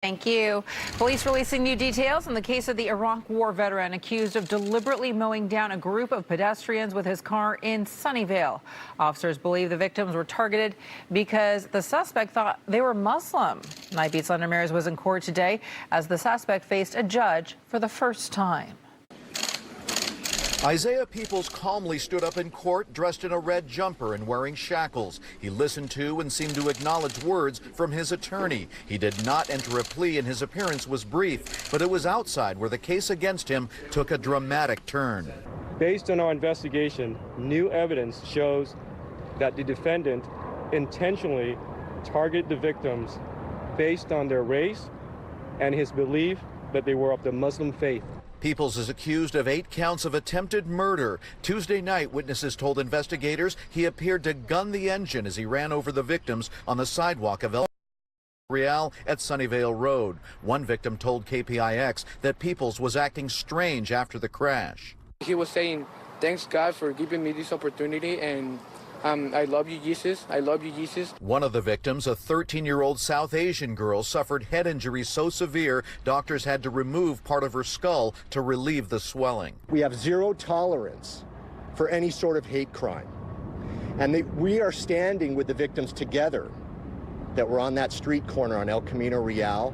Thank you. Police releasing new details in the case of the Iraq War veteran accused of deliberately mowing down a group of pedestrians with his car in Sunnyvale. Officers believe the victims were targeted because the suspect thought they were Muslim. Night Beat's London Mares was in court today as the suspect faced a judge for the first time. Isaiah Peoples calmly stood up in court dressed in a red jumper and wearing shackles. He listened to and seemed to acknowledge words from his attorney. He did not enter a plea and his appearance was brief, but it was outside where the case against him took a dramatic turn. Based on our investigation, new evidence shows that the defendant intentionally targeted the victims based on their race and his belief that they were of the Muslim faith. Peoples is accused of 8 counts of attempted murder. Tuesday night, witnesses told investigators he appeared to gun the engine as he ran over the victims on the sidewalk of El Real at Sunnyvale Road. One victim told KPIX that Peoples was acting strange after the crash. He was saying, "Thanks God for giving me this opportunity, and I love you, Jesus. I love you, Jesus." One of the victims, a 13-year-old South Asian girl, suffered head injuries so severe doctors had to remove part of her skull to relieve the swelling. We have zero tolerance for any sort of hate crime. And we are standing with the victims together that were on that street corner on El Camino Real.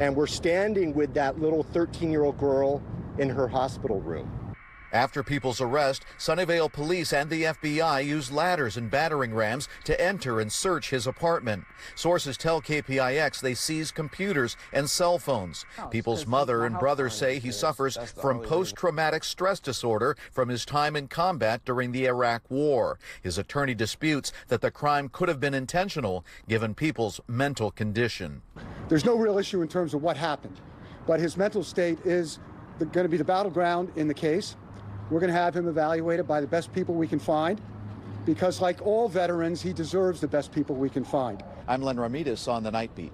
And we're standing with that little 13-year-old girl in her hospital room. After Peoples' arrest, Sunnyvale police and the FBI used ladders and battering rams to enter and search his apartment. Sources tell KPIX they seized computers and cell phones. Peoples' mother and brother say he suffers from post-traumatic stress disorder from his time in combat during the Iraq War. His attorney disputes that the crime could have been intentional, given Peoples' mental condition. There's no real issue in terms of what happened, but his mental state is going to be the battleground in the case. We're going to have him evaluated by the best people we can find, because like all veterans, he deserves the best people we can find. I'm Len Ramirez on the Night Beat.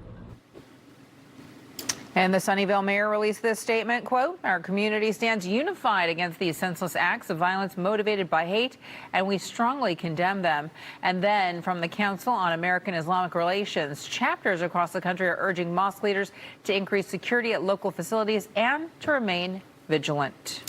And the Sunnyvale mayor released this statement, quote, "Our community stands unified against these senseless acts of violence motivated by hate, and we strongly condemn them." And then from the Council on American Islamic Relations, chapters across the country are urging mosque leaders to increase security at local facilities and to remain vigilant.